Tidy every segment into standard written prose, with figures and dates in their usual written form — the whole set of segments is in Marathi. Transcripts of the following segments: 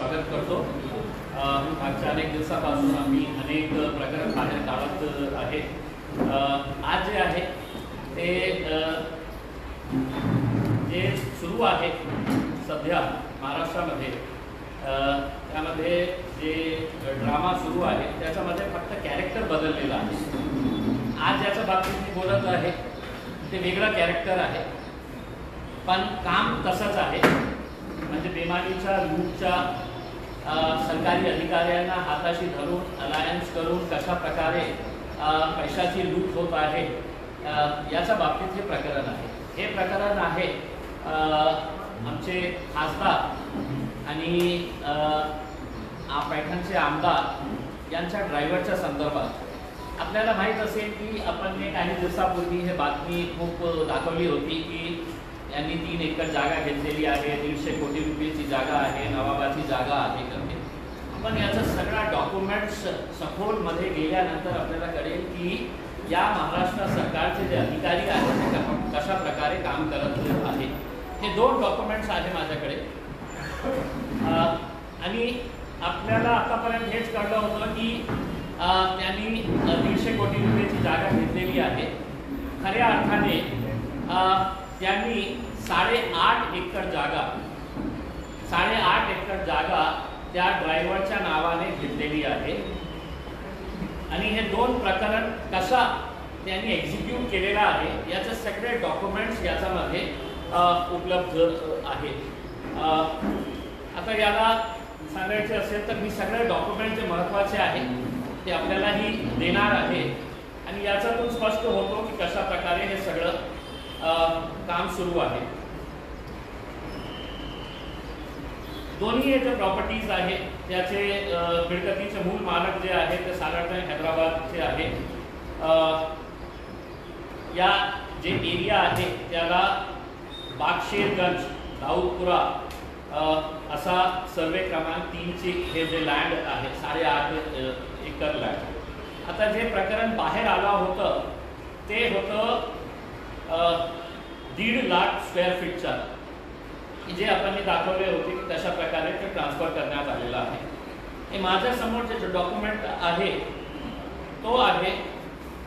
स्वागत करतो। मागच्या अनेक दिवसापासून आम्ही अनेक प्रकरण बाहेर काढत आहे। आज जे आहे ते जे सुरू आहे सध्या महाराष्ट्रामध्ये, त्यामध्ये जे ड्रामा सुरू आहे त्याच्यामध्ये फक्त कॅरेक्टर बदललेलं आहे। आज ज्याच्या बाबतीत मी बोलत आहे ते वेगळं कॅरेक्टर आहे, पण काम तसंच आहे। म्हणजे बेमानीच्या लूटच्या सरकारी अधिकाऱ्यांना हाताशी धरून अलायन्स करून कशा प्रकारे पैशाची लूट होत आहे याच्या बाबतीत हे प्रकरण आहे। हे प्रकरण आहे आमचे खासदार आणि पैठणचे आमदार यांच्या ड्रायव्हरच्या संदर्भात। आपल्याला माहीत असेल की आपण काही दिवसापूर्वी हे बातमी खूप दाखवली होती की यांनी 3 एकर जागा घेतलेली आहे, 150 कोटी रुपयाची जागा आहे, नवाबाची जागा आहे करते। पण याचा सगळा डॉक्युमेंट्स सखोलमध्ये गेल्यानंतर आपल्याला कळेल की या महाराष्ट्र सरकारचे जे अधिकारी आहेत ते कशा प्रकारे काम करत आहे। हे 2 डॉक्युमेंट्स आहे माझ्याकडे आणि आपल्याला आतापर्यंत हेच कळलं होतं की त्यांनी 150 कोटी रुपयाची जागा घेतलेली आहे। खऱ्या अर्थाने त्यांनी 8.5 एकर जागा त्या ड्रायव्हरच्या नावाने घेतलेली आहे आणि हे 2 प्रकरण कसा त्यांनी एक्झिक्यूट केलेला आहे याचे सगळे डॉक्युमेंट्स याच्यामध्ये उपलब्ध आहेत। आता याला सांगायचे असेल तर मी सगळे डॉक्युमेंट जे महत्त्वाचे आहेत ते आपल्यालाही देणार आहे आणि याच्यातून स्पष्ट होतो की कशा प्रकारे हे सगळं काम सुरू आहे। दोन्ही जे प्रॉपर्टीज आहेत त्याचे मिळकतीचे मूळ मालक जे आहे ते साधारण हैदराबादचे आहे। या जे एरिया आहे त्याला बागशेरगंज दाऊदपुरा असा सर्वे क्रमांक 3ची हे जे लँड आहे 8.5 एकर लँड। आता जे प्रकरण बाहेर आलं होतं ते होतं 1.5 लाख स्क्वेअर फीटचा, जे आपण दाखवले होते की कशा प्रकारे ते ट्रान्सफर करण्यात आलेलं आहे। हे माझ्या समोर जे डॉक्युमेंट आहे तो आहे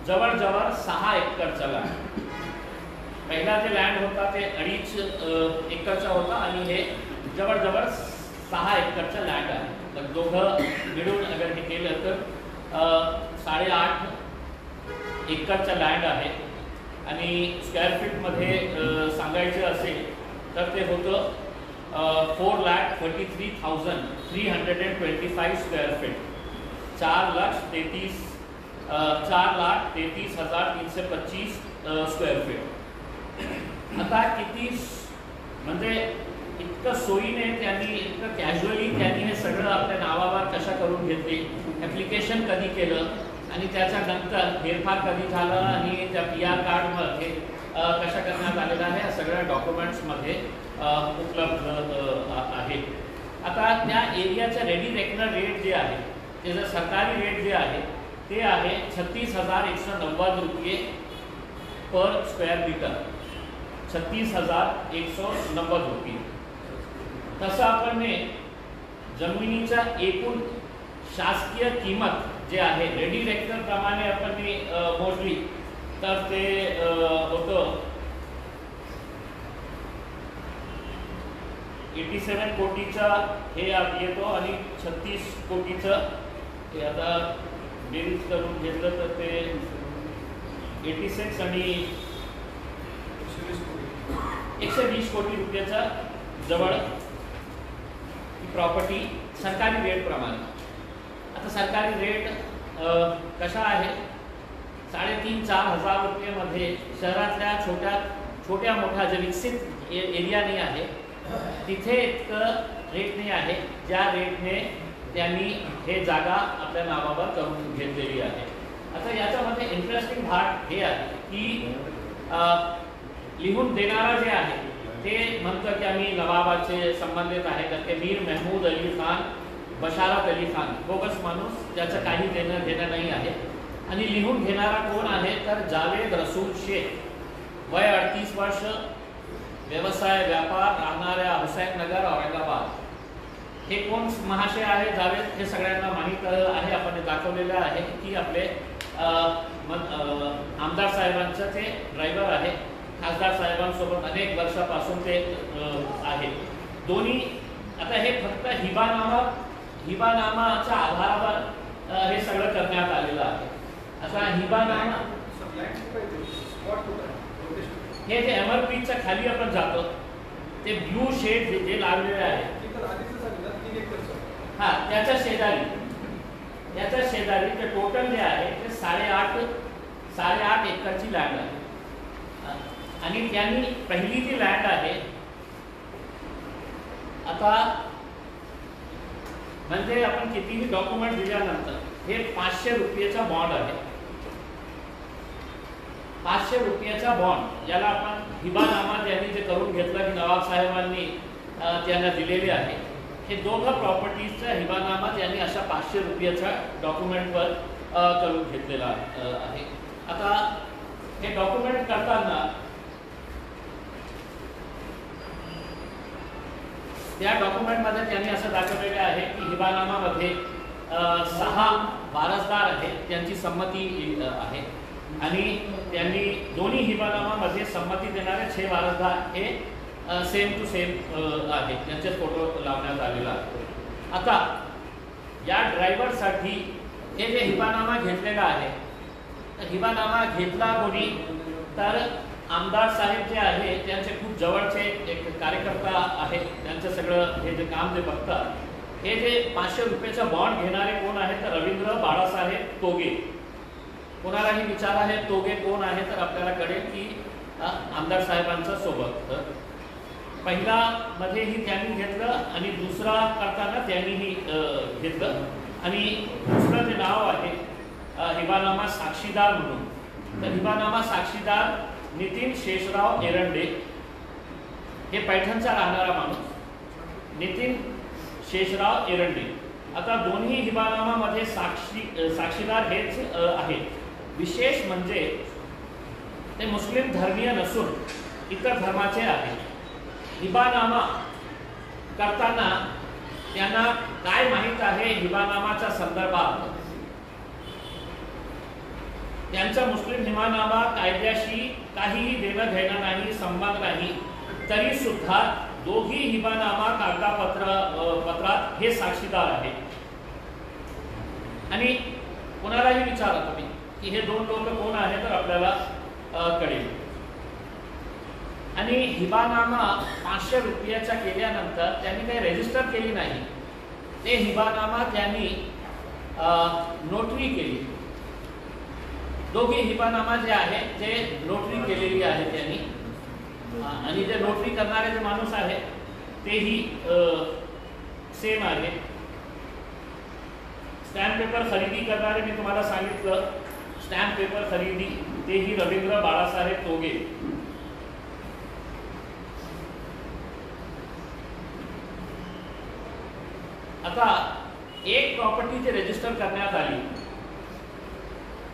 जवळजवळ 6 एकरचा लँड। पहिला जे लँड होता ते 2.5 एकरचा होता आणि हे जवळजवळ 6 एकरचा लँड आहे। तर दोघं मिळून अगर हे केलं तर 8.5 एकरचा लँड आहे आणि स्क्वेअर फीटमध्ये सांगायचे असेल तर ते होतं 4,33,325 स्क्वेअर फीट, 4,33,325 स्क्वेअर फीट। आता किती म्हणजे इतकं सोयीने त्यांनी इतकं कॅज्युअली त्यांनी हे सगळं आपल्या नावावर कशा करून घेतले, ॲप्लिकेशन कधी केलं आणि त्याच्यानंतर फेरफार कधी झालं आणि त्या PR कार्डमध्ये कशा करण्यात आलेला आहे या सगळ्या डॉक्युमेंट्समध्ये उपलब्ध आहे। आता त्या एरियाचं रेडी रेकनर रेट जे आहे त्याचं सरकारी रेट जे आहे ते आहे 36,190 रुपये पर स्क्वेअर मीटर, 36,190 रुपये। तसं आपण जमिनीचा एकूण शासकीय किंमत जे आहे रेडी रेकनर प्रमाणे आपण मोजली तर ते होतं 87 कोटीचा हे येतो आणि 36 कोटीचं हे आता बेरीज करून घेतलं तर ते 86 आणि 120 कोटी रुपयाचा जवळ प्रॉपर्टी सरकारी रेट प्रमाणे। आता सरकारी रेट कशा आहे 3,500-4,000 हजार रुपयेमध्ये शहरातल्या छोट्या मोठ्या जे विकसित एरिया नाही आहे तिथे इतकं रेट नाही आहे ज्या रेटने त्यांनी हे जागा आपल्या नावावर करून घेतलेली आहे। आता याच्यामध्ये इंटरेस्टिंग भाग हे आहे की लिहून देणारा जे आहे ते म्हणतं की आम्ही नवाबाचे संबंधित आहे तर ते मीर महमूद अली खान, बशारत अली खान बोगस माणूस, ज्याचं काही देणं घेणं नाही आहे। आणि लिहून घेणारा कोण आहे तर जावेद रसूल शेख, वय 38 वर्ष, व्यवसाय व्यापार, राहणाऱ्या हुसैननगर औरंगाबाद। हे कोण महाशय आहे जावेद हे सगळ्यांना माहीत आहे, आपण दाखवलेलं आहे की आपले आमदार साहेबांचं ते ड्रायव्हर आहे. खासदार साहेबांसोबत अनेक वर्षापासून ते आहे. दोन्ही आता हे फक्त हिबानामाच्या आधारावर हे सगळं करण्यात आलेलं आहे. आता हिबानामा हे जे MRPच्या खाली आपण जातो ते ब्लू शेड जे लावलेले आहे हा त्याच्या शेजारी ते टोटल जे आहे ते 8.5 एकरची लँड आहे. आणि त्यांनी पहिली जी लँड आहे आता म्हणजे आपण कितीही डॉक्युमेंट दिल्यानंतर हे 500 रुपयाचा बॉन्ड आहे. 500 रुपयाचा बॉन्ड याला आपण हिबानामा त्यांनी जे करून घेतला की नवाब साहेबांनी त्यांना दिलेले आहे. हे दोघं प्रॉपर्टीजचा हिबानामा त्यांनी अशा 500 रुपयाच्या डॉक्युमेंटवर करून घेतलेला आहे. आता हे डॉक्युमेंट करताना त्या डॉक्युमेंटमध्ये त्यांनी असं दाखवलेले आहे की हिबानामामध्ये 6 वारसदार आहेत, त्यांची संमती आहे. आणि त्यांनी दोन्ही हिबानामामध्ये संमती देणारे 6 वारसदार हे सेम टू सेम आहेत, त्यांचे फोटो लावण्यात आलेला आहे. आता या ड्रायव्हरसाठी हे जे हिबानामा घेतलेला आहे, हिबानामा घेतला कोणी तर आमदार साहेब जे आहे त्यांचे खूप जवळचे एक कार्यकर्ता आहेत. त्यांचं सगळं हे जे काम जे बघतात, हे जे 500 रुपयाचा बॉन्ड घेणारे कोण आहे तर रवींद्र बाळासाहेब तोगे. कोणालाही विचारा हे तोगे कोण आहे तर आपल्याला कळेल की आमदार साहेबांच्या सोबत. पहिला मध्येही त्यांनी घेतलं आणि दुसरा करताना त्यांनीही घेतलं. आणि दुसरं जे नाव आहे हिबानामा साक्षीदार म्हणून, तर हिबानामा साक्षीदार नितीन शेषराव एरंडे, हे पैठणचा राहणारा माणूस नितीन शेषराव एरंडे. आता दोन्ही हिबानामामध्ये साक्षीदार हेच आहेत. विशेष म्हणजे ते मुस्लिम धर्मीय नसून इतर धर्माचे आहेत. हिबानामा करताना त्यांना काय माहीत आहे हिबानामाच्या संदर्भात, त्यांचा मुस्लिम हिबानामा कायद्याशी काहीही देणं घेणं नाही, संबंध नाही, तरी सुद्धा दोघी हिबानामा कागदपत्रात हे साक्षीदार आहेत. आणि कोणालाही विचारा तुम्ही की हे दोन लोक कोण आहेत तर आपल्याला कळेल. आणि हिबानामा 500 रुपयाचा केल्यानंतर त्यांनी काही रजिस्टर केली नाही, ते हिबानामा त्यांनी नोटरी केली. दोघी हिबानामा जे आहे ते नोटरी केलेली आहे त्यांनी. आणि जे नोटरी करणारे जे माणूस आहे तेही सेम आहे. स्टॅम्प पेपर खरेदी करणारे मी तुम्हाला सांगितलं, स्टॅम्प पेपर खरेदी तेही रवींद्र बाळासाहेब तोगे. आता एक प्रॉपर्टी जे रजिस्टर करण्यात आली,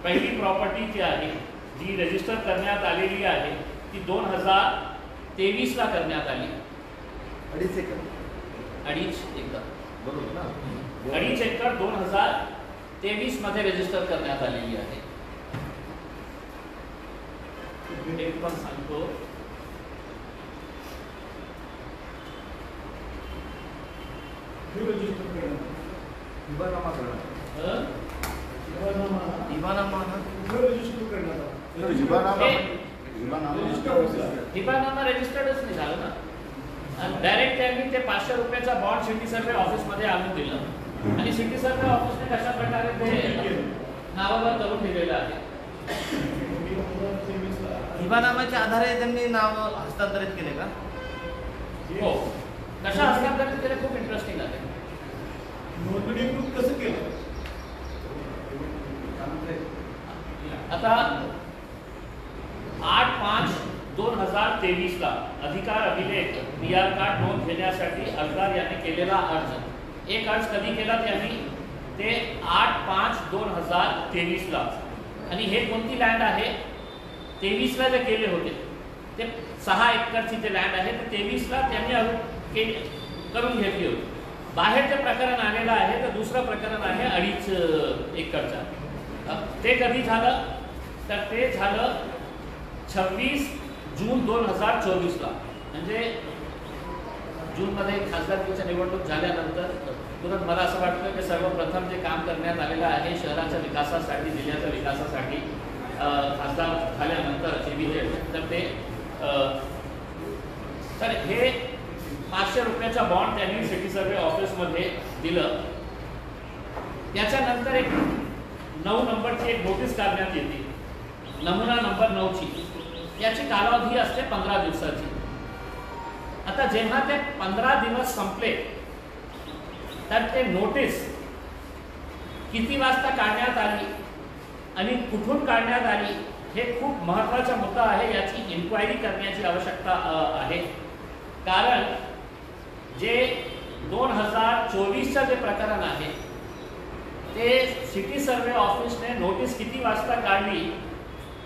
पहिली प्रॉपर्टी जी आहे जी रजिस्टर करण्यात आलेली आहे ती 2023 ला करण्यात आली. 2.5 एकर बरोबर ना, 2.5 एकर 2023 मध्ये रजिस्टर करण्यात आलेली आहे. एक पण सांगतो, हिबानामा रजिस्टर्डच नाही झालं ना. डायरेक्ट त्यांनी ते 500 रुपयाचा बॉन्ड सिटी सर्वे ऑफिसमध्ये आणून दिलं आणि सिटी सर्वे ऑफिसने कशा प्रकारे ते नावावर करून दिलेलं आहे. हिबानामाच्या आधारे त्यांनी नाव हस्तांतरित केले का? हो, कशा हस्तांतरित केले खूप इंटरेस्टिंग आहे. नोंदणीकृत कसं केलं? आता 8/5/2023 ला अधिकार अभिलेख PR कार्ड नोंद घेण्यासाठी अर्जदार यांनी केलेला अर्ज. एक अर्ज कधी केला त्यांनी ते 8/5/2023 ला. आणि हे कोणती लँड आहे 23 ला जे केले होते ते 6 एकरची जे लँड आहे ते 23 ला त्यांनी करून घेतली होती. बाहेर जे प्रकरण आलेलं आहे तर दुसरं प्रकरण आहे 2.5 एकरचं. ते कधी झालं तर ते झालं 26 जून 2024ला. म्हणजे जूनमध्ये खासदारकीच्या निवडणूक झाल्यानंतर तुरंत मला असं वाटतं की सर्वप्रथम जे काम करण्यात आलेलं आहे शहराच्या विकासासाठी, जिल्ह्याच्या विकासासाठी खासदार झाल्यानंतर तर ते तर हे 500 रुपयाचा बॉन्ड त्यांनी सिटी सर्वे ऑफिसमध्ये दिलं. त्याच्यानंतर एक 9 नंबरची एक नोटीस काढण्यात येते, नमुना नंबर 9ची. याची कालावधी असते 15 दिवसाची. आता जेव्हा ते 15 दिवस संपले तर ते नोटीस किती वाजता काढण्यात आली आणि कुठून काढण्यात आली हे खूप महत्त्वाचा मुद्दा आहे. याची इन्क्वायरी करण्याची आवश्यकता आहे. कारण जे 2024चं जे प्रकरण आहे ते सिटी सर्वे ऑफिसने नोटीस किती वाजता काढली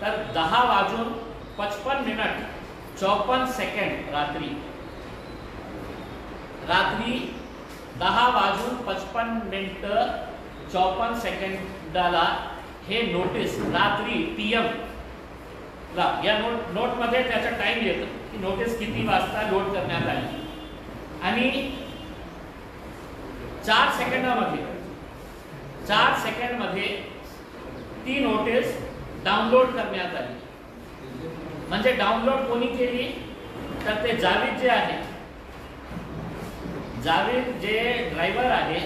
तर 10:55 रात्री 10:55 हे नोटीस रात्री PM ला या नोटमध्ये त्याचा टाइम येतो की नोटीस किती वाजता लोड करण्यात आली आणि 4 सेकंडमध्ये ती नोटीस डाउनलोड करण्यात आली. म्हणजे डाउनलोड कोणी केली तर ते जावेद जे आहे, जावेद जे ड्रायव्हर आहे.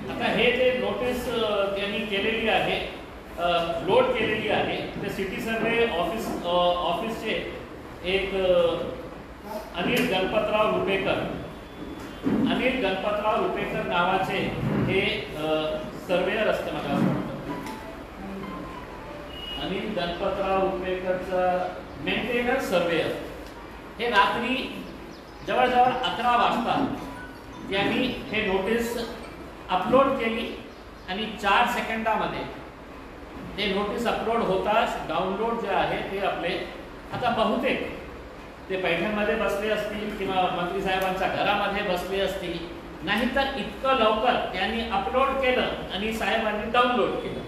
आता हे जे नोटीस त्यांनी केलेली आहे, लोड केलेली आहे, ते सिटी सर्वे ऑफिसचे एक अनिल गणपतराव रुपेकर नावाचे हे सर्वेयर असते. मला असं वाटतं अनिल गणपतराव रुपेकरचा मेंटेनन्स सर्वेयर हे रात्री जवळजवळ 11 वाजता त्यांनी हे नोटीस अपलोड केली आणि 4 सेकंदामध्ये ते नोटीस अपलोड होताच डाउनलोड जे आहे ते आपले. आता बहुतेक ते पैठणमध्ये बसले असतील किंवा मंत्री साहेबांच्या घरामध्ये बसले असतील, नाहीतर इतकं लवकर त्यांनी अपलोड केलं आणि साहेबांनी डाउनलोड केलं.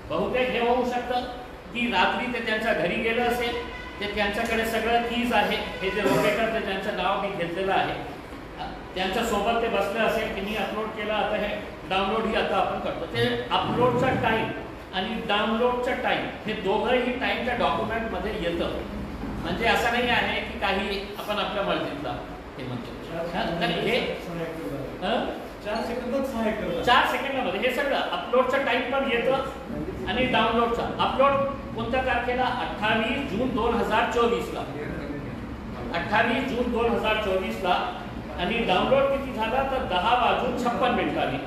बहुतेक हे होऊ शकतं की रात्री ते त्यांच्या घरी गेलं असेल, ते त्यांच्याकडे सगळं कीज आहे. हे जे रोपेकर ते त्यांचं नाव मी घेतलेलं आहे, त्यांच्या सोबत ते बसले असेल की मी अपलोड केलं, आता हे डाउनलोड ही आता आपण करतो. ते अपलोडचा टाईम आणि डाउनलोडचा टाईम हे दोघंही टाईमच्या डॉक्युमेंटमध्ये येतं. म्हणजे असं नाही आहे की काही आपण आपल्या मर्जीतला हे म्हणतो. हे 4 सेकंदामध्ये हे सगळं अपलोडचं टाईम पण येतं आणि डाउनलोडचा. अपलोड कोणत्या तारखेला? 28 जून 2024ला. 28 जून 2024ला. आणि डाउनलोड किती झाला तर 10:56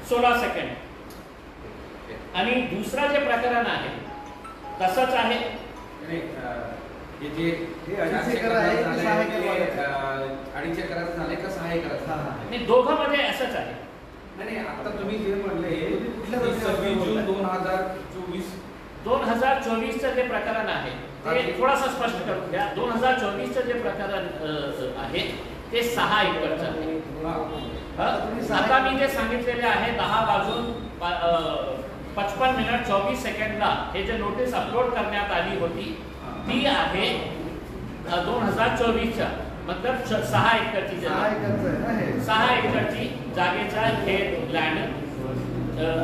16 सेकंड. आणि दुसरा जे प्रकरण आहे तसंच आहे. दोघं मध्ये असंच आहे. नाही, आता तुम्ही जे म्हणले 26 जून 2024चं जे प्रकरण आहे ते थोडंसं स्पष्ट करून घ्या. 2024चं जे प्रकरण आहे ते 6 एकरचं आहे. आता मी जे सांगितलेले आहे 10:55 हे जे नोटीस अपलोड करण्यात आली होती ती आहे 2024च्या, मतलब 6 एकरची 6 एकरची जागेचा हे लँड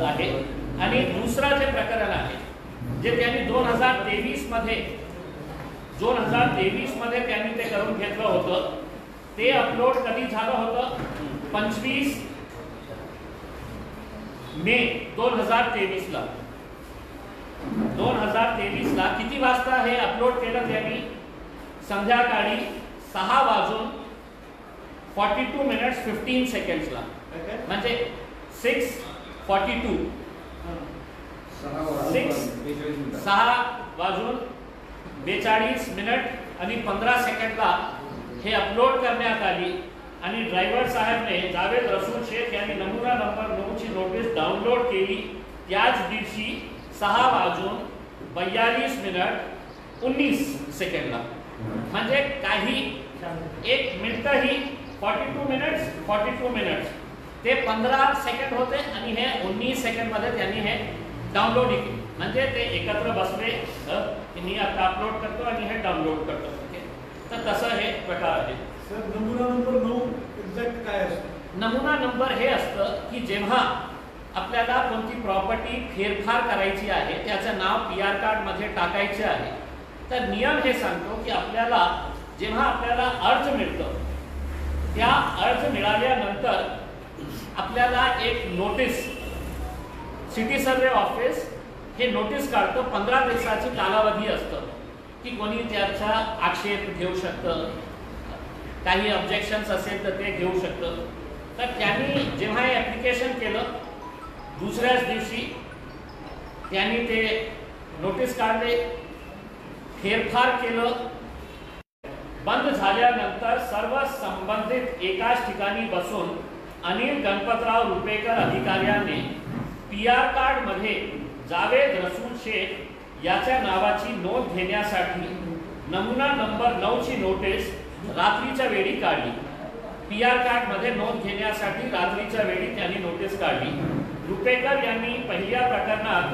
आहे. आणि दुसरं जे प्रकरण आहे जे त्यांनी 2023 मध्ये त्यांनी ते करून घेतलं होतं, ते अपलोड कधी झालं होतं? 25 मे 2023ला. 2023ला किती वाजता हे अपलोड केलं त्यांनी? संध्याकाळी 6:42:15 म्हणजे 6:42 आणि 15 सेकंडला हे अपलोड करण्यात आली. आणि ड्रायव्हर साहेबने जावेद रसूल शेख यांनी नमुना नंबर 9ची नोटीस डाउनलोड केली त्याच दिवशी 6:42:19 म्हणजे काही 1 मिनिटही 42 मिनिट्स ते 15 सेकंड होते आणि हे 19 सेकंडमध्ये त्यांनी हे डाउनलोड केले. म्हणजे ते एकत्र बसले की मी आता अपलोड करतो आणि हे डाउनलोड करतो. ओके, तर तसं हे प्रकार आहे. सर नमुना नंबर 9 एक्झॅक्ट काय असतो? नमुना नंबर हे असतं की जेव्हा आपल्याला कोणती प्रॉपर्टी फेरफार करायची आहे, त्याचं नाव PR कार्डमध्ये टाकायचे आहे, तर नियम हे सांगतो की आपल्याला जेव्हा आपल्याला अर्ज मिळतं, त्या अर्ज मिळाल्यानंतर आपल्याला एक नोटीस सिटी सर्वे ऑफिस हे नोटीस काढतं. 15 दिवसाची कालावधी असतं की कोणी त्याचा आक्षेप घेऊ शकतं, काही ऑब्जेक्शन्स असेल तर ते घेऊ शकतं. तर त्यांनी जेव्हा हे ॲप्लिकेशन केलं, दुसऱ्याच दिवशी त्यांनी ते नोटीस काढले, फेरफार केलं. बंद झाल्यानंतर सर्व संबंधित एकाच ठिकाणी बसून अनिल गणपतराव रुपेकर अधिकाऱ्यांनी PR कार्डमध्ये जावेद रसूल शेख याच्या नावाची नोंद घेण्यासाठी नमुना नंबर 9ची नोटीस रात्रीच्या वेळी काढली. PR कार्डमध्ये नोंद घेण्यासाठी रात्रीच्या वेळी त्यांनी नोटीस काढली. रुपेकर यांनी पहिल्या प्रकरणात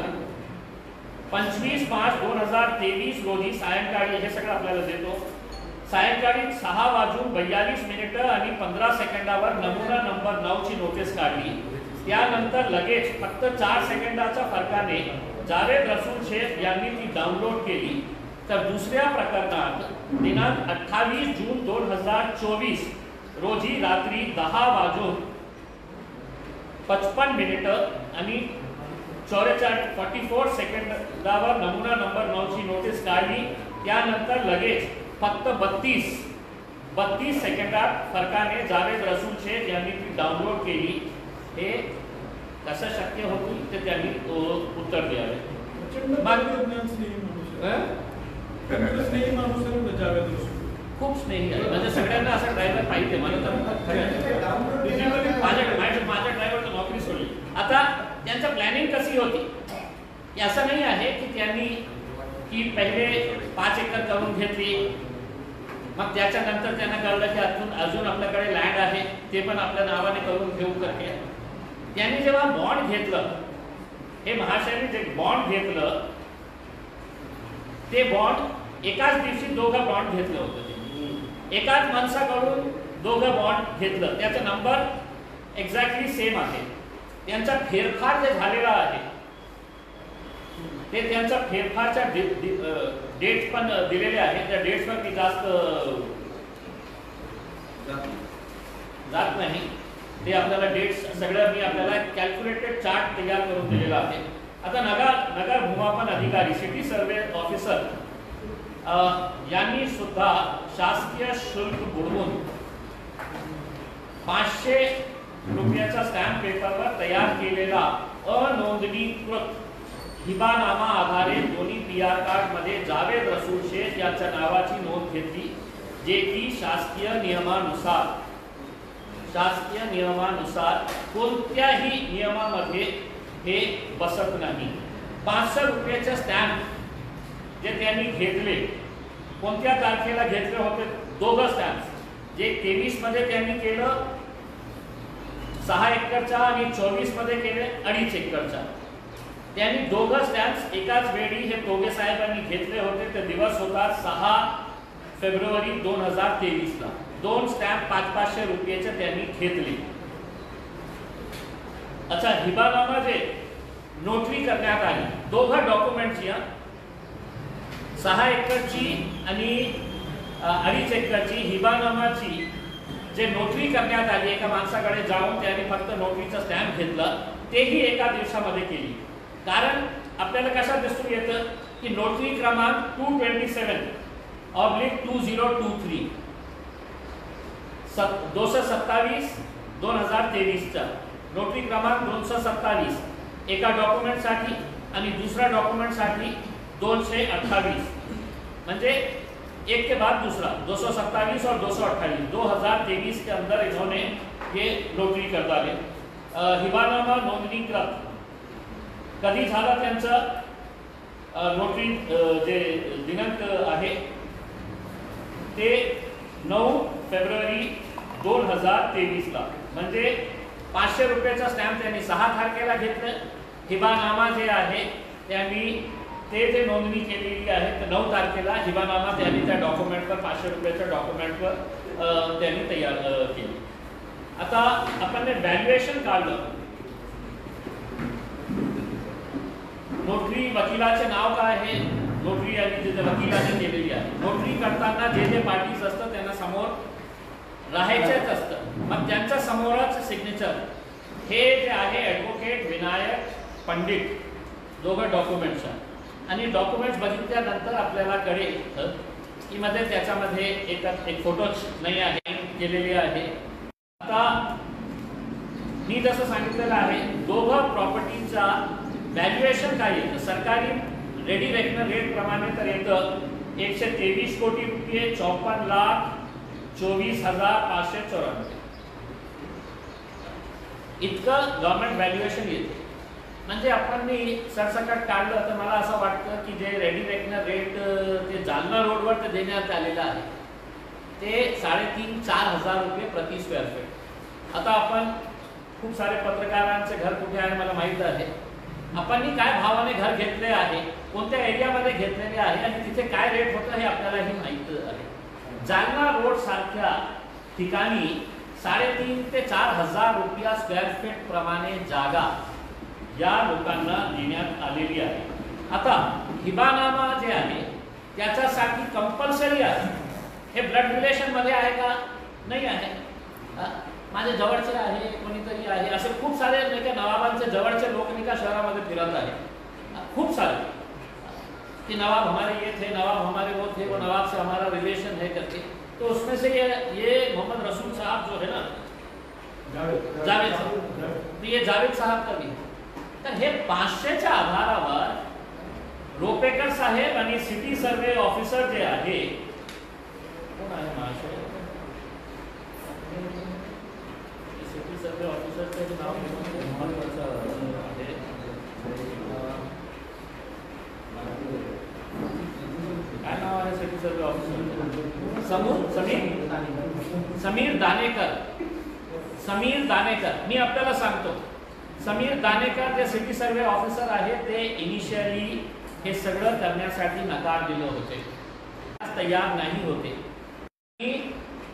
25/5/2023 रोजी सायंकाळी, हे सगळं आपल्याला देतो, सायंकाळी 6:42 आणि 15 सेकंदावर नमुना नंबर 9ची नोटीस काढली. त्यानंतर लगेच फक्त 4 सेकंदाच्या फरकाने जावेद रसूल शेख यांनी ती डाउनलोड केली. तर दुसऱ्या प्रकरणात दिनांक 28 जून 2024 रोजी रात्री 10:55 आणि 44 सेकंदावर नमुना नंबर 9ची नोटीस काढली. त्यानंतर लगेच फक्त 32 सेकंदात फरकाने जावेद रसूल शेख यांनी ती डाउनलोड केली. हे कसं शक्य होतं ते त्यांनी उत्तर द्यावे. खूप स्नेही आहे, म्हणजे सगळ्यांना असं ड्रायव्हर पाहिजे. मला तर माझ्या ड्रायव्हरचं नोकरी सोडली. आता त्यांचं प्लॅनिंग कशी होती की असं नाही आहे की त्यांनी की पहिले 5 एकर करून घेतली, मग त्याच्यानंतर त्यांना कळलं की अजून आपल्याकडे लँड आहे, ते पण आपल्या नावाने करून घेऊ करते. त्यांनी जेव्हा बॉन्ड घेतलं, हे महाशयांनी जे बॉन्ड घेतलं, ते बॉन्ड एकाच दिवशी दोघं बॉन्ड घेतलं होतं. एकाच माणसाकडून दोघं बॉन्ड घेतलं, त्याचा नंबर एक्झॅक्टली सेम आहे. त्यांचा फेरफार जे झालेला आहे ते त्यांचा फेरफारच्या डेट्स पण दिलेले आहेत. त्या डेट्सवर मी जास्त जात नाही. ते आपल्याला डेट्स सगळं मी आपल्याला कॅल्क्युलेटेड चार्ट तयार करून दिलेला आहे. आता नगर भूमापन अधिकारी सिटी सर्वे ऑफिसर यांनी सुद्धा शासकीय शुल्क बुडवून 500 रुपयाचा स्टॅम्प पेपरवर तयार केलेला अनोंदणीकृत हिबानामा आधारे दोन्ही PR कार्डमध्ये जावेद रसूल शेख यांच्या नावाची नोंद घेतली, जे की शासकीय नियमानुसार कोणत्याही नियमामध्ये हे बसत नाही. 500 रुपयाचे स्टॅम्प जे त्यांनी घेतले, कोणत्या तारखेला घेतले होते? दोघं स्टॅम्प, जे 23 मध्ये त्यांनी केलं 6 एकरचा आणि 24 मध्ये केले 2.5 एकरचा. त्यांनी दोघं स्टॅम्प्स एकाच वेळी हे तोगे साहेबांनी घेतले होते. ते दिवस होता 6 फेब्रुवारी 2023 ला. 2 स्टॅम्प 500 रुपयाचे त्यांनी घेतले. अच्छा, हिबानामा जे नोटरी करण्यात आली, दोघं डॉक्युमेंटची, 6 एकरची आणि 2.5 एकरची हिबानामाची जे नोटरी करण्यात आली, एका माणसाकडे जाऊन त्याने फक्त नोटरीचा स्टॅम्प घेतला, तेही एका दिवसामध्ये केली. कारण आपल्याला कसं दिसून येतं की नोटरी क्रमांक 227/2023 227/2023चा नोटरी क्रमांक 227 एका डॉक्युमेंटसाठी आणि दुसऱ्या डॉक्युमेंटसाठी 228, म्हणजे एक के बाद दूसरा 227 और 228 2023 के अंदर इन्होंने ये नोटरी कर डाले. हिबानामा नोंदणीकृत कधी झाला त्यांचं नोटरी जे दिनांक आहे ते 9 फेब्रुवारी 2023ला, म्हणजे 500 रुपयाचा स्टॅम्प त्यांनी 6 तारखेला घेतलं. हिबानामा जे आहे त्यांनी ते जे नोंदणी केलेली आहे तर 9 तारखेला हिबानामा त्यांनी त्या डॉक्युमेंटवर 500 रुपयाच्या डॉक्युमेंटवर त्यांनी तयार केली. आता आपण व्हॅल्युएशन काढलं. नोटरी वकिलाचे नाव काय आहे, नोटरी आणि जे वकिलाने केलेली आहे. नोटरी करताना जे पार्टीज असतं त्यांना समोर राहायचंच असतं, मग त्यांच्या समोरच सिग्नेचर. हे जे आहे ॲडव्होकेट विनायक पंडित दोघं डॉक्युमेंट्स आहेत आणि डॉक्युमेंट्स बघितल्यानंतर आपल्याला कळेल की मध्ये त्याच्यामध्ये एक फोटोच नाही आहे केलेली आहे. आता मी जसं सांगितलेलं आहे दोघं प्रॉपर्टीचा व्हॅल्युएशन काय येतं. सरकारी रेडी रेकनर रेट प्रमाणे तर येतं 123 कोटी रुपये 54,24,594 इतकं गव्हर्नमेंट व्हॅल्युएशन येते. म्हणजे आपण मी सरसकट काढलं तर मला असं वाटतं की जे रेडी रेकनर रेट ते जालना रोडवर तर देण्यात आलेलं आहे ते 3,500-4 हजार रुपये प्रति स्क्वेअर फीट. आता आपण खूप सारे पत्रकारांचे घर कुठे आहे मला माहीत आहे. आपण काय भावाने घर घेतले आहे, कोणत्या एरियामध्ये घेतलेले आहे आणि तिथे काय रेट होतं हे आपल्यालाही माहीत आहे. जालना रोड सारख्या ठिकाणी 3,500 ते 4 हजार रुपया स्क्वेअर फीट प्रमाणे जागा या लोकांना देण्यात आलेली आहे. आता हिबानामा जे आहे त्याच्यासाठी कंपल्सरी आहे. हे ब्लड रिलेशन मध्ये आहे का, नाही आहे. माझे जवळचे आहे कोणीतरी आहे, असे खूप सारे नाही का नवाबांचे जवळचे लोक नहीं का शहरामध्ये फिरत आहे खूप सारे कि नवाब हमारे ये थे, नवाब हमारे वो थे, वो नवाब से हमारा रिलेशन है करके. तो उसमें से ये मोहम्मद रसूल साहब जो है ना जावेद साहब, तो ये जावेद साहब का भी. तर हे 500च्या आधारावर रोपेकर साहेब आणि सिटी सर्वे ऑफिसर जे आहे कोण आहे महाशय सिटी सर्वे ऑफिसरचं नाव महत्वाचं आहे. काय नाव आहे city survey officer? Sameer Danekar. Sameer Danekar मी आपल्याला सांगतो. समीर दानेकर जे सिटी सर्वे ऑफिसर आहे ते इनिशियली हे सगळं करण्यासाठी नकार दिले होते, तयार नाही होते.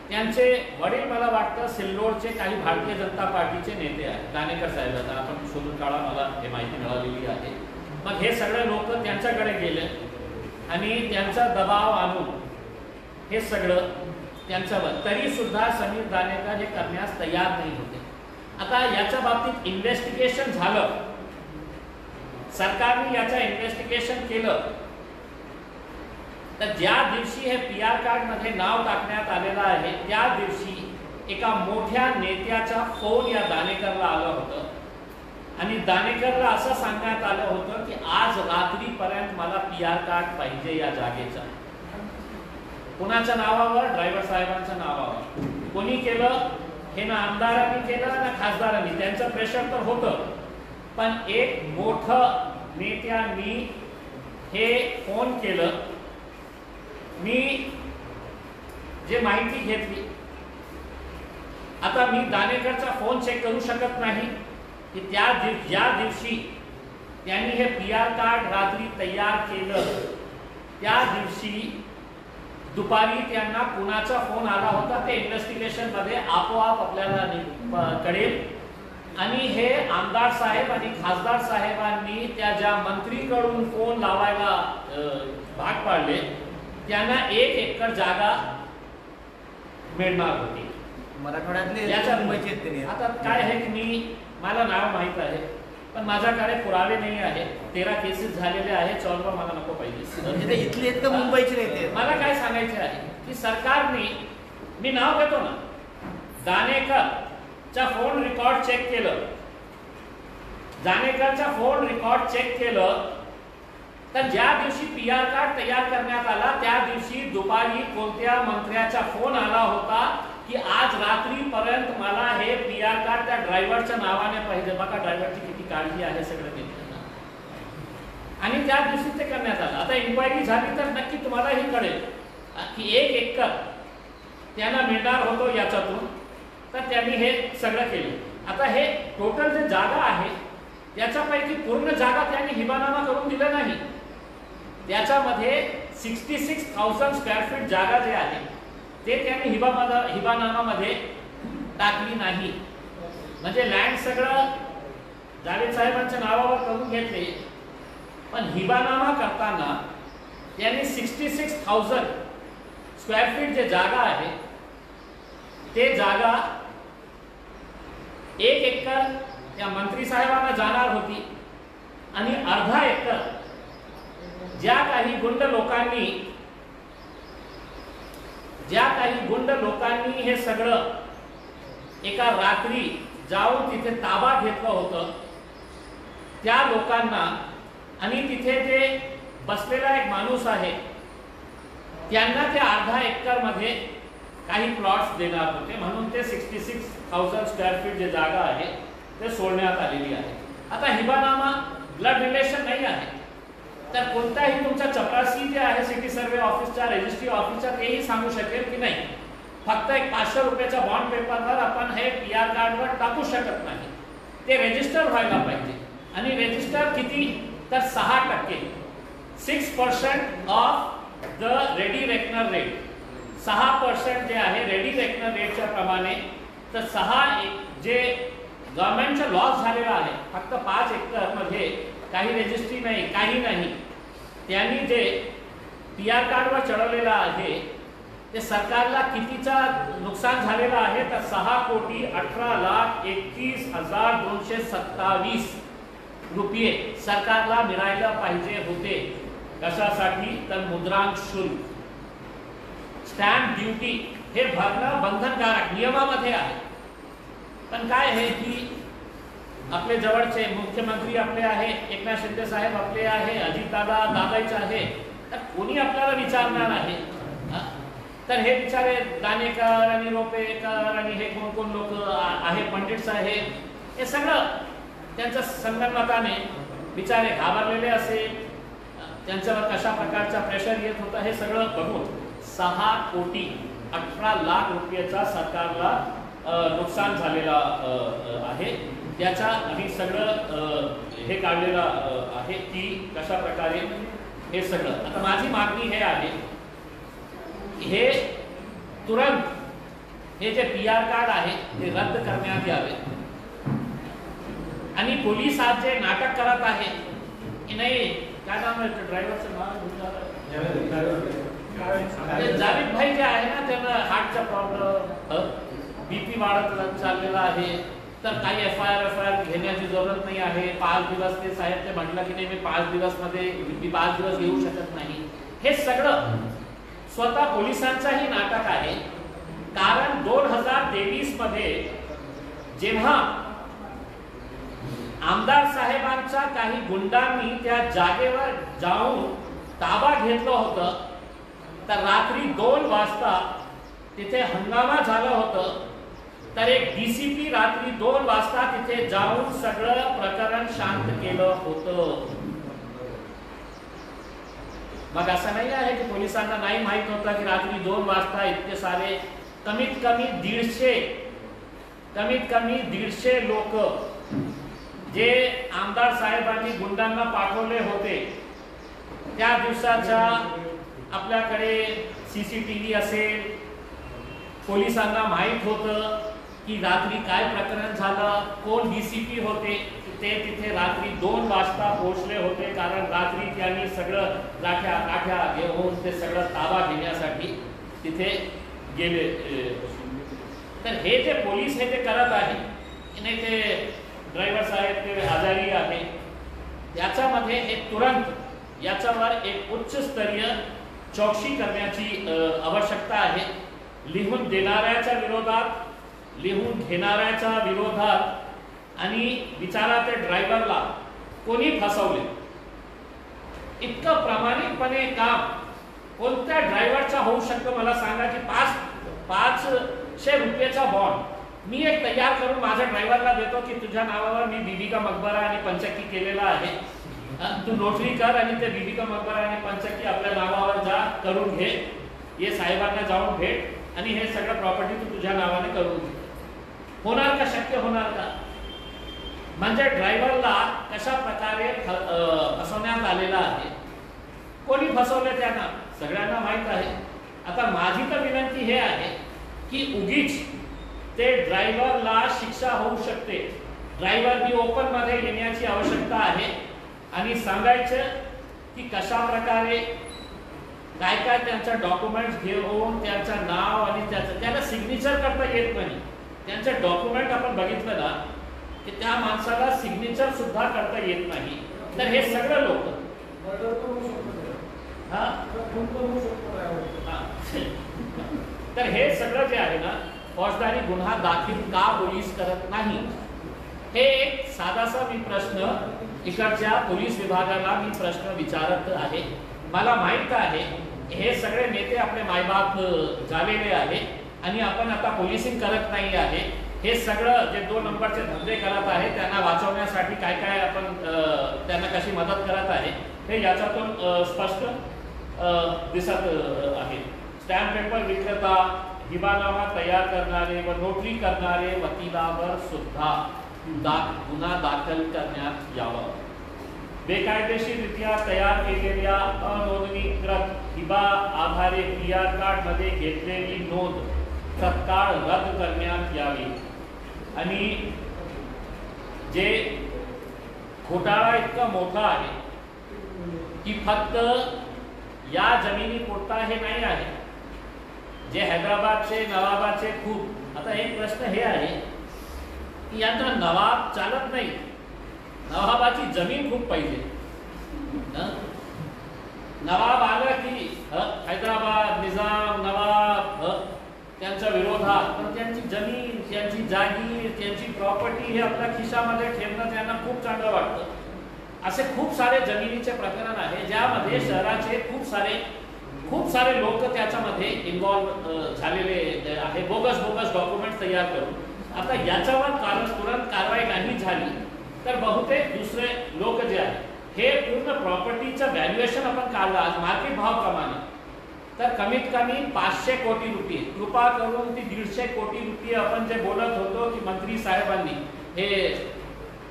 त्यांचे वडील मला वाटतं सिल्लोडचे काही भारतीय जनता पार्टीचे नेते आहेत. दानेकर साहेब आता आपण शोधून काढा, मला हे माहिती मिळालेली आहे. मग हे सगळे लोक त्यांच्याकडे गेले आणि त्यांचा दबाव आणून हे सगळं त्यांच्यावर, तरी सुद्धा समीर दानेकर हे करण्यास तयार नाही होते. आता याच्या बाबतीत इन्व्हेस्टिगेशन झालं, सरकारने याचं इन्व्हेस्टिगेशन केलं. तर ज्या दिवशी हे PR कार्ड मध्ये नाव टाकण्यात आलेलं आहे त्या दिवशी एका मोठ्या नेत्याचा फोन या दानेकरला आलं होतं आणि दानेकरला असं सांगण्यात आलं होतं की आज रात्रीपर्यंत मला PR कार्ड पाहिजे या जागेचा. कुणाच्या नावावर? ड्रायव्हर साहेबांच्या नावावर. कोणी केलं हे? ना आमदारांनी केलं ना खासदारांनी. त्यांचं प्रेशर तर होतं, पण एक मोठं नेत्यांनी हे फोन केलं. मी जे माहिती घेतली, आता मी दानेकरचा फोन चेक करू शकत नाही की ज्या दिवशी त्यांनी हे PR कार्ड रात्री तयार केलं त्या दिवशी दुपारी त्यांना कुणाचा फोन आला होता ते इन्व्हेस्टिगेशन मध्ये आपोआप आपल्याला कळेल. आणि हे आमदार साहेब आणि खासदार साहेबांनी त्या ज्या मंत्रीकडून फोन लावायला भाग पाडले त्यांना 1 एकर जागा मिळणार होती मराठवाड्यातले. याच्या मुंबईचे. आता काय आहे की मला नाव माहित आहे पण माझ्याकडे पुरावे नाही आहे. 13 केसेस झालेले आहे, 14 मला नको पाहिजे. इथले आहेत का मुंबईचे नेते? मला काय सांगायचे आहे की सरकारने, मी नाव घेतो ना, दानेकरचा फोन रेकॉर्ड चेक केलं. दानेकरचा फोन रेकॉर्ड चेक केलं तर ज्या दिवशी PR कार्ड तयार करण्यात आला त्या दिवशी दुपारी कोणत्या मंत्र्याचा फोन आला होता की आज रात्रीपर्यंत मला हे PR कार्ड त्या ड्रायव्हरच्या नावाने पाहिजे. बघा ड्रायव्हरची किती काळजी आहे सगळं घेतलं आणि त्या दिवशी ते करण्यात आलं. आता इन्क्वायरी झाली तर नक्की तुम्हालाही कळेल की 1 एकर त्यांना मिळणार होतो याच्यातून तर त्यांनी हे सगळं केलं। आता हे टोटल जे जागा आहे त्याच्यापैकी पूर्ण जागा त्यांनी हिबानामा करून दिलं नाही, त्याच्यामध्ये 66,000 स्क्वेअर फीट जागा जे आहे ते त्यांनी हिबानामामध्ये टाकली नाही। म्हणजे लँड सगळं जावेद साहेबांच्या नावावर करून घेतले, पण हिबानामा करताना त्यांनी 66,000 स्क्वेअर फीट जे जागा आहे ते जागा 1 एकर या मंत्री साहेबांना जाणार होती आणि अर्धा एकर ज्या काही गुंड लोकांनी हे सगळं एका रात्री जाऊन तिथे ताबा घेतलं होतं त्या लोकांना, आणि तिथे जे बसलेला एक माणूस आहे त्यांना ते अर्धा एकर मध्ये काही प्लॉट्स देणार होते, म्हणून ते 66,000 स्क्वेअर फीट जे जागा आहे ते सोडण्यात आलेली आहे। आता हिबानामा ब्लड रिलेशन नाही आहे, तर कोणताही तुमचा चपरासी जे आहे सिटी सर्वे ऑफिसच्या रजिस्ट्री ऑफिसच्या तेही सांगू शकेल की नाही फक्त एक 500 रुपयाच्या बॉन्ड पेपरवर आपण हे PR कार्डवर टाकू शकत नाही, ते रजिस्टर व्हायला पाहिजे। आणि रजिस्टर किती तर 6%, 6% of the ready reckoner rate, 6% जे आहे रेडी रेकनर रेटच्या प्रमाणे, तर 6 जे गव्हर्नमेंटचा लॉस झालेला आहे फक्त 5 एकर मध्ये काही रजिस्ट्री नाही काही नाही, त्यांनी जे PR कार्डवर चढवलेला आहे ते सरकारला कितीचा नुकसान झालेला आहे तर 6,18,21,227 रुपये सरकारला मिळायला पाहिजे होते। कशासाठी तर मुद्रांक शुल्क, स्टॅम्प ड्युटी हे भरणं बंधनकारक नियमामध्ये आहे। पण काय आहे की आपले जवळचे मुख्यमंत्री आपले आहे, एकनाथ शिंदे साहेब आपले आहे, अजितदादा दादाच आहे, तर कोणी आपल्याला विचारणार आहे? तर हे बिचारे दानेकर आणि रोपेकर आणि हे कोण कोण लोक आहे पंडित साहेब, हे सगळं त्यांच्या संगणमताने बिचारे घाबरलेले असेल, त्यांच्यावर कशा प्रकारचा प्रेशर येत होता हे सगळं बघून 6,18,00,000 रुपयाचा सरकारला नुकसान झालेला आहे। त्याचा आम्ही सगळं हे काढलेलं आहे की कशा प्रकारे हे सगळं। आता माझी मागणी हे आहे, हे तुरंत हे जे PR कार्ड आहे ते रद्द करण्यात यावे, आणि पोलीस आज जे नाटक करत आहे की नाही, काय नाव आहे ड्रायव्हरचं नाव, जावेद भाई जे आहे ना त्यांना हार्टचा प्रॉब्लेम, BP वाढत चाललेला आहे, तर काही FIR घेण्याची जरूरत नाही आहे। 5 दिवस ते साहेब ते म्हटलं की नाही मी 5 दिवस मध्ये मी 5 दिवस घेऊ शकत नाही, हे सगळं स्वतः पोलिसांचाही नाटक आहे। कारण 2023 मध्ये जेव्हा आमदार साहेबांच्या काही गुंडांनी त्या जागेवर जाऊन ताबा घेतलं होतं, तर रात्री 2 वाजता तिथे हंगामा झालं होतं, तर एक DCP रात्री 2 वाजता तिथे जाऊन सगळं प्रकरण शांत केलं होतं। मग असं नाही आहे की पोलिसांना नाही माहित होतं की रात्री 2 वाजता इतके सारे कमीत कमी 150 लोक जे आमदार साहेबांनी गुंडांना पाठवले होते त्या दिवसाच्या आपल्याकडे CCTV असेल, पोलिसांना माहित होतं की रात्री काय प्रकरण झालं, कोण DCP होते, ते तिथे रात्री 2 वाजता पोहोचले होते, कारण रात्री त्यांनी सगळं लाठ्या घेऊन ते सगळं ताबा घेण्यासाठी तिथे गेले। तर हे जे पोलीस हे ते करत आहे की नाही, ते ड्रायव्हर साहेब ते आजारी आहे, त्याच्यामध्ये एक तुरंत याच्यावर एक उच्च स्तरीय चौकशी करण्याची आवश्यकता आहे। लिहून देणाऱ्याच्या विरोधात, लिहून घेणाऱ्याच्या विरोधात, आणि बिचारा ते ड्रायव्हरला कोणी फसवले, इतकं प्रामाणिकपणे काम कोणत्या ड्रायव्हरचा होऊ शकतं मला सांगा की 500 रुपयाचा बॉन्ड मी एक तयार करून माझ्या ड्रायव्हरला देतो की तुझ्या नावावर मी बीबी का मकबरा आणि पंचक्की केलेला आहे, तू नोटरी कर आणि ते बीबी का मकबरा आणि पंचक्की आपल्या नावावर जा करून घे, ये साहेबांना जाऊन भेट आणि हे सगळं प्रॉपर्टी तू तुझ्या नावाने करून घे। होणार का, शक्य होणार का? म्हणजे ड्रायव्हरला कशा प्रकारे फसवण्यात आलेला आहे, कोणी फसवलं त्यांना सगळ्यांना माहीत आहे. आता माझी तर विनंती हे आहे की उगीच ते ड्रायव्हरला शिक्षा होऊ शकते. ड्रायव्हरनी ओपन मध्ये येण्याची आवश्यकता आहे आणि सांगायचं की कशा प्रकारे काय काय त्यांचं डॉक्युमेंट्स घेऊन त्यांचं नाव आणि त्याला सिग्नेचर करता येत नाही. त्यांचं डॉक्युमेंट आपण बघितलं ना की त्या माणसाला सिग्नेचर सुद्धा करता येत नाही. तर हे सगळं लोक तर हे सगळं जे आहे ना फौजदारी गुन्हा दाखल का पोलीस करत नाही, हे एक साधासा मी प्रश्न इकडच्या पोलीस विभागाला मी प्रश्न विचारत आहे. मला माहित आहे हे सगळे नेते आपले मायबाप झालेले आहे आणि आपण आता पोलिसिंग करत नाही आहे. हे सगळं जे 2 नंबरचे धंदे करत आहे त्यांना वाचवण्यासाठी काय काय आपण त्यांना कशी मदत करत आहे हे याच्यातून स्पष्ट दिसत आहे. स्टॅम्प पेपर विक्रेता, हिबानामा तयार करणारे व नोटरी करणारे वकिलावर सुद्धा गुन्हा दाखल करण्यात यावा. बेकायदेशीररित्या तयार केलेल्या अनोंदणीकृत हिबा आधारे PR कार्ड मध्ये घेतलेली नोंद तत्काळ रद्द करण्यात यावी. आणि जे घोटाळा इतका मोठा आहे की फक्त या जमिनी पुरता हे नाही आहे. जे हैदराबादचे नवाबाचे खूप, आता एक प्रश्न हे आहे की यांना नवाब चालत नाही, नवाबाची जमीन खूप पाहिजे. नवाब आलं की हैदराबाद निजाम नवाब त्यांच्या विरोधात, पण त्यांची जमीन, त्यांची जागीर, त्यांची प्रॉपर्टी हे आपल्या खिशामध्ये ठेवणं त्यांना खूप चांगलं वाटतं. असे खूप सारे जमिनीचे प्रकरण आहे ज्यामध्ये शहराचे खूप सारे लोक त्याच्यामध्ये इन्व्हॉल्व झालेले आहे, बोगस डॉक्युमेंट तयार करून. आता याच्यावर तुरंत कारवाई नाही झाली तर बहुतेक दुसरे लोक जे आहेत हे पूर्ण प्रॉपर्टीचं व्हॅल्युएशन आपण काढलं आज मार्केट भाव प्रमाणे तर कमीत कमी 500 कोटी रुपये, कृपा करून ती 150 कोटी रुपये आपण जे बोलत होतो की मंत्री साहेबांनी, हे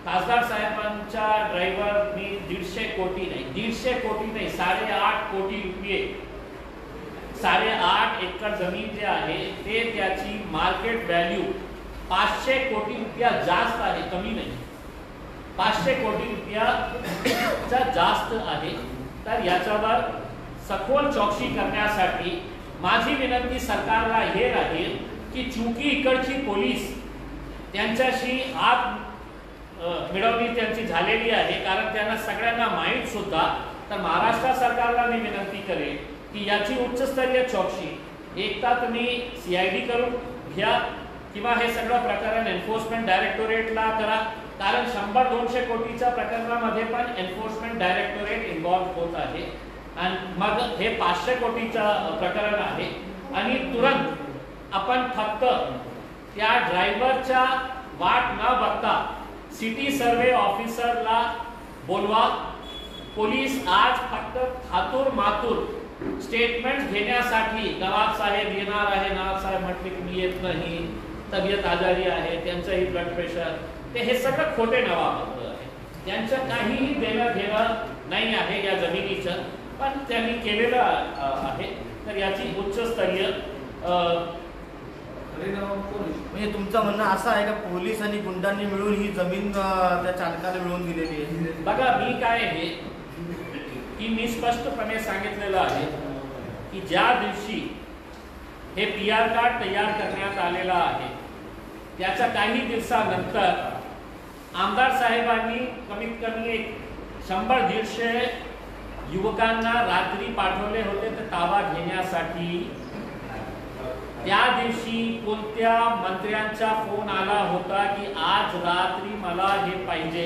खासदार साहेबांच्या ड्रायव्हरनी 150 कोटी नाही, 150 कोटी नाही, 8.5 कोटी रुपये, 8.5 एकर जमीन जे आहे ते त्याची मार्केट व्हॅल्यू 500 कोटी रुपया जास्त आहे, कमी नाही, 500 कोटी रुपयाचा जास्त आहे. तर याच्यावर सखोल चौकशी करण्यासाठी माझी विनंती सरकारला हे राहील की चुकी इकडची पोलीस त्यांच्याशी हात मिळवणी त्यांची झालेली आहे, कारण त्यांना सगळ्यांना माहीत सुद्धा. तर महाराष्ट्र सरकारला मी विनंती करेन की याची उच्चस्तरीय चौकशी एकदा तुम्ही CID करून घ्या किंवा हे सगळं प्रकरण एन्फोर्समेंट डायरेक्टोरेटला करा, कारण 100-200 कोटीच्या प्रकरणामध्ये पण एन्फोर्समेंट डायरेक्टोरेट इन्व्हॉल्व होत आहे. आणि मग हे 500 कोटीचं प्रकरण आहे आणि तुरंत आपण फक्त त्या ड्रायव्हरच्या वाट न बघता सिटी सर्वे ऑफिसरला बोलवा. पोलीस आज फक्त थातूर मातूर स्टेटमेंट घेण्यासाठी नवाब साहेब येणार आहे, नवाब साहेब म्हटले की मी येत नाही, तब्येत आजारी आहे, त्यांचंही ब्लड प्रेशर, ते हे सगळं खोटे नवाब आहे. त्यांचं काहीही देणं घेणं नाही आहे या जमिनीचं, पण त्यांनी केलेलं आहे. तर याची उच्चस्तरीय म्हणजे तुमचं म्हणणं असं आहे का पोलीस आणि गुंडांनी मिळून ही जमीन त्या चालकाला मिळवून दिलेली आहे? बघा मी काय आहे की मी स्पष्टपणे सांगितलेलं आहे की ज्या दिवशी हे PR कार्ड तयार करण्यात आलेलं आहे त्याच्या काही दिवसानंतर आमदार साहेबांनी कमीत कमी 100-150 युवकांना रात्री पाठवले होते तर ताबा घेण्यासाठी. त्या दिवशी कोणत्या मंत्र्यांचा फोन आला होता की आज रात्री मला हे पाहिजे,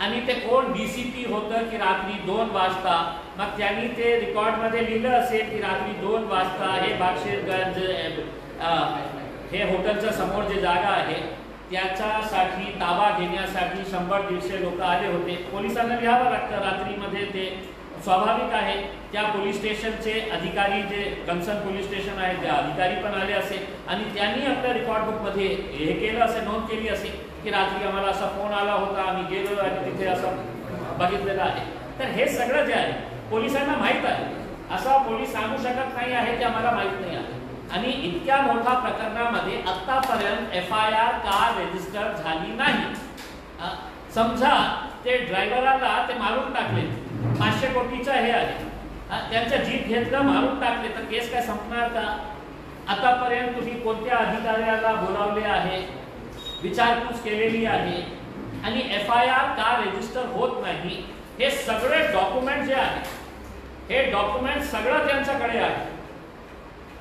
आणि ते कोण DCP होतं की रात्री 2 वाजता. मग त्यांनी ते रेकॉर्डमध्ये लिहिलं असेल की रात्री 2 वाजता हे बागशेरगंज हे हॉटेलच्या समोर जे जागा आहे त्याच्यासाठी ताबा घेण्यासाठी 100-150 लोक आले होते. पोलिसांना लिहावं लागतं रात्रीमध्ये ते स्वाभाविक आहे त्या पोलीस स्टेशनचे अधिकारी जे कन्सर्न पोलीस स्टेशन आहे त्या अधिकारी पण आले असेल आणि त्यांनी आपल्या रेकॉर्ड बुकमध्ये हे केलं असेल, नोंद केली असेल की रात्री आम्हाला असा फोन आला होता, आम्ही गेलो आणि तिथे असं बघितलेलं आहे. तर हे सगळं जे आहे पोलिसांना माहीत आहे. असा पोलीस सांगू शकत नाही आहे की आम्हाला माहीत नाही आहे. आणि इतक्या मोठ्या प्रकरणामध्ये आतापर्यंत FIR का रजिस्टर झाली नाही. समजा ते ड्रायव्हराला ते मारून टाकले, 500 कोटीचं हे आहे, त्यांच्या जीप घेतलं मारून टाकले, तर केस काय संपणार का? आतापर्यंत तुम्ही कोणत्या अधिकाऱ्याला बोलावले आहे, विचारपूस केलेली आहे आणि FIR का रजिस्टर होत नाही, हे सगळे डॉक्युमेंट जे आहे हे डॉक्युमेंट सगळं त्यांच्याकडे आहे,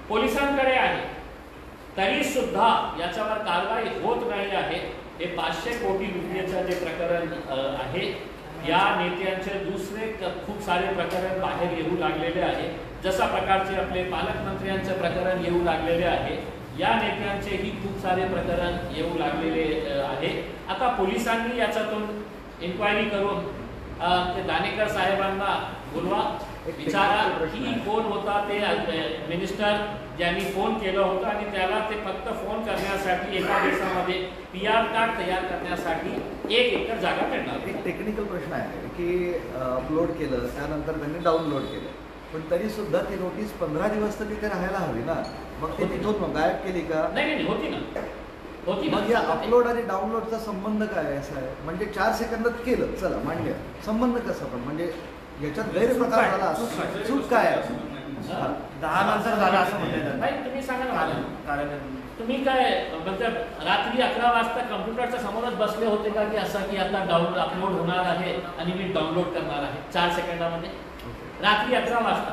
पोलिसांकडे आहे, तरी सुद्धा याच्यावर कारवाई होत नाही आहे. हे 500 कोटी रुपयाचं जे प्रकरण आहे, या नेत्यांचे दुसरे खूप सारे प्रकरण बाहेर येऊ लागलेले आहे. जशा प्रकारचे आपले पालकमंत्र्यांचे प्रकरण येऊ लागलेले आहे, या नेत्यांचेही खूप सारे प्रकरण येऊ लागलेले आहे. आता पोलिसांनी याच्यातून इन्क्वायरी करून ते दानेकर साहेबांना बोलवा, विचारा की कोण होता ते मिनिस्टर ज्यांनी फोन केलं होतं आणि त्याला ते फक्त फोन करण्यासाठी एका दिवसामध्ये PR कार्ड तयार करण्यासाठी 1 एकर जागा मिळणार. एक टेक्निकल प्रश्न आहे की अपलोड केलं त्यानंतर त्यांनी डाउनलोड केलं, पण तरी सुद्धा ती नोटीस 15 दिवस तर तिथे राहायला हवी ना. मग ते तिथून गायब केली का? नाही, होती ना. मग या अपलोड आणि डाउनलोडचा संबंध काय असा आहे? म्हणजे 4 सेकंदात केलं, चला मांडलं, संबंध कसा? पण म्हणजे याच्यात गैरप्रकार झाला, चूक काय आहे? 10 नंतर झालं असं म्हणतात. नाही, तुम्ही सांगा ना मला, तुम्ही काय म्हणजे रात्री 11 वाजता कम्प्युटरच्या समोरच बसले होते का की असं की आता अपलोड होणार आहे आणि मी डाउनलोड करणार आहे 4 सेकंदामध्ये? रात्री 11 वाजता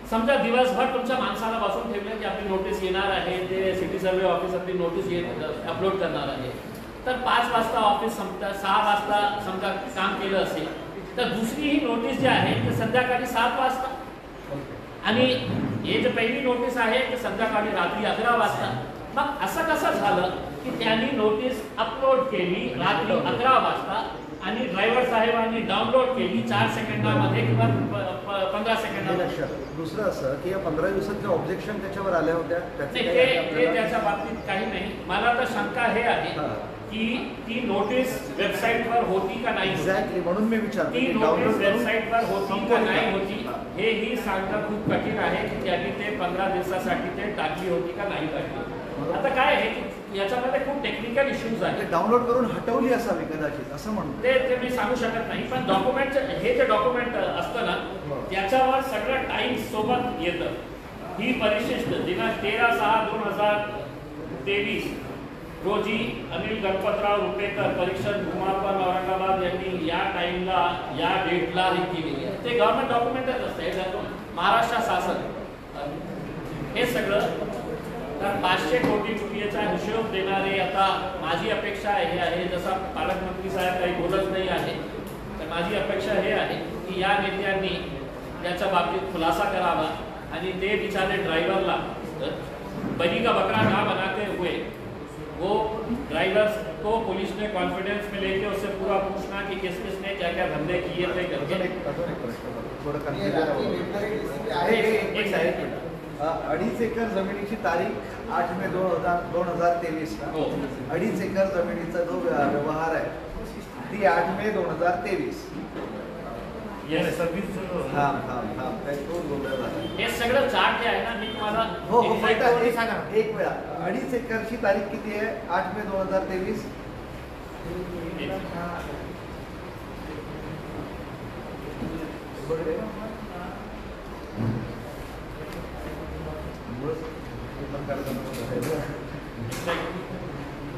समजा दिवसभर तुमच्या माणसाला बसून ठेवलं की आपली नोटीस येणार आहे, ते सिटी सर्वे ऑफिस आपली नोटीस अपलोड करणार आहे, तर 5 वाजता ऑफिस संपतं, 6 वाजता समजा काम केलं असेल, तर दुसरी ही नोटीस जी आहे ते संध्याकाळी 7 वाजता आणि हे जे पहिली नोटीस आहे ते संध्याकाळी रात्री 11 वाजता. मग असं कसं झालं की त्यांनी नोटीस अपलोड केली रात्री 11 वाजता आणि ड्रायव्हर साहेबांनी डाउनलोड केली 4 सेकंदामध्ये किंवा 15 सेकंदामध्ये? दुसरं असं की या 15 दिवसांचे ऑब्जेक्शन त्याच्यावर आल्या होत्या, ते त्याच्या बाबतीत काही नाही. मला तर शंका हे आहे की ती नोटीस वेबसाईटवर होती का नाही. एक्झॅक्टली, म्हणून मी विचारतो ती नोटीस वेबसाईटवर होती का नाही होती हेही सांगणं खूप कठीण आहे की त्यांनी ते 15 दिवसासाठी ते टाकली होती का नाही टाकली. आता काय आहे की याच्यामध्ये खूप टेक्निकल इश्यूज आहेत. डाउनलोड करून हटवली असावी कदाचित असं म्हणतो. ते मी सांगू शकत नाही, पण डॉक्युमेंट हे जे डॉक्युमेंट असतं ना त्याच्यावर सगळं टाइम सोबत येतं. ही परिशिष्ट दिनांक 13/6/2023 रोजी अनिल गणपतराव रुपेकर परीक्षण भूमापन औरंगाबाद यांनी या टाइमला या डेटला हे केलेली आहे. ते गव्हर्नमेंट डॉक्युमेंटच असतं. याच्यातून महाराष्ट्र शासन हे सगळं. तर 500 कोटी रुपयाचा हिशोब देणारे आता माझी अपेक्षा हे आहे, जसा पालकमंत्री साहेब काही बोलत नाही आहे, तर माझी अपेक्षा हे आहे की या नेत्यांनी त्याच्या बाबतीत खुलासा करावा आणि ते बिचारे ड्रायव्हरला बली का बकरा ना बनाते हुए वो ड्राइवर्स को पुलिस ने कॉन्फिडेंस में लेके उससे पूरा पूछना कि किस किसने क्या क्या धंधे किए थे करके. अडीच एकर जमिनीची तारीख 8 मे 2023 ला. 2.5 एकर जमिनीचा जो व्यवहार आहे ती 8 मे 2023. हे सगळं चार्ट जे आहे ना मी तुम्हाला एक वेळा 2.5 एकरची तारीख किती आहे? 8 मे 2023.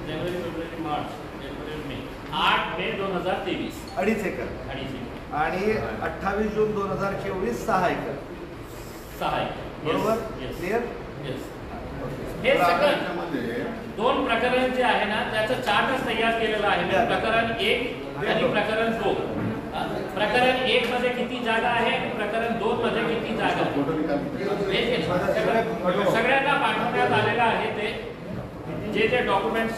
जानेवारी फेब्रुवारी मार्च एप्रिल मे 8 मे 2023 2.5 एकर. आणि 28 जून 2024 6 एकर. 6 एकर बरोबर. क्लिअर. हे सगळं 2 प्रकरण जे आहे ना त्याचं चार्टच तयार केलेलं आहे. प्रकरण 1 आणि प्रकरण 2. प्रकरण 1 मध्ये किती जागा आहे आणि प्रकरण 2 मध्ये किती जागा आहे सगळ्यांना पाठवण्यात आलेलं आहे. ते जे डॉक्युमेंट्स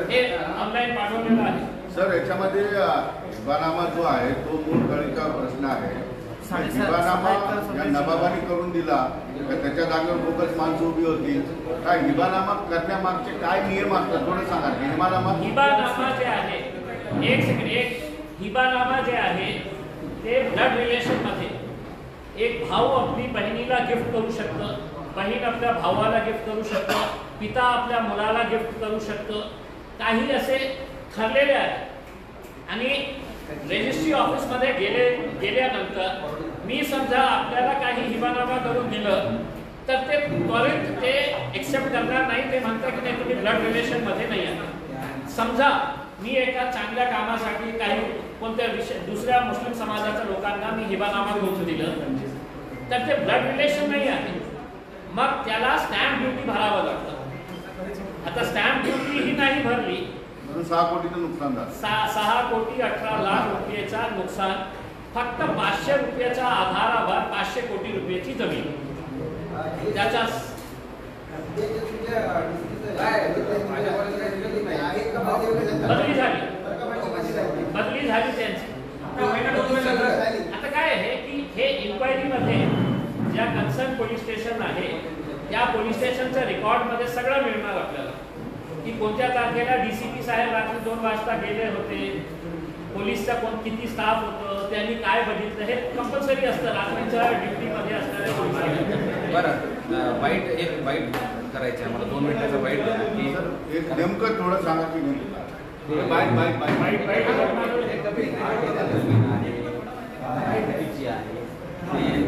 हे ऑनलाईन पाठवलेलं आहे. सर याच्यामध्ये हिबानामा जो आहे तो मूळ कळीचा प्रश्न आहे. साडेसात- हिबानामा सहा एकर या जमिनीची- नबाबाने करून दिला तर त्याच्या जागेवर बोगस माणसं उभी होती. काय हिबानामा करण्यामागचे काय नियम असतात थोडं सांगा. हिबानामा जे आहे, एक सेकंड, हिबानामा जे आहे ते ब्लड रिलेशनमध्ये एक भाऊ आपली बहिणीला गिफ्ट करू शकतं, बहीण आपल्या भावाला गिफ्ट करू शकतं, पिता आपल्या मुलाला गिफ्ट करू शकतं, काही असे ठरलेले आहे. आणि रजिस्ट्री ऑफिसमध्ये गेल्यानंतर मी समजा आपल्याला काही हिबानामा करून दिलं तर ते त्वरित ते एक्सेप्ट करणार नाही. ते म्हणतात की नाही तुम्ही ब्लड रिलेशनमध्ये नाही आहे. समजा मी एका चांगल्या कामासाठी काही कोणत्या दुसऱ्या मुस्लिम समाजाच्या लोकांना मी हिबानामा करून दिलं तर ते ब्लड रिलेशन नाही आहे. मग त्याला स्टॅम्प ड्युटी भरावं लागतं. आता स्टॅम्प ड्युटी ही नाही भरली 6 कोटीचं नुकसान झालं. 6,18,00,000 रुपयेचा नुकसान. फक्त 500 रुपयाच्या आधारावर 500 कोटी रुपयाची जमीन त्याच्या बदली झाली त्यांची. आता काय आहे की हे इन्क्वायरीमध्ये ज्या कन्सर्न पोलीस स्टेशन आहे त्या पोलीस स्टेशनच्या रेकॉर्डमध्ये सगळं मिळणार आपल्याला की कोणत्या तारखेला DCP साहेब रात्री 2 वाजता गेले होते, पोलीसचा किती स्टाफ होतं, त्यांनी काय बघितलं, हे कंपल्सरी असतं रात्रीच्या ड्युटीमध्ये असणारे पोलीस. बरं, एक बाईट करायची आहे मला, 2 मिनिटाचा बाईट की एक नेमकं थोडं सांगा की नेमकं जी आहे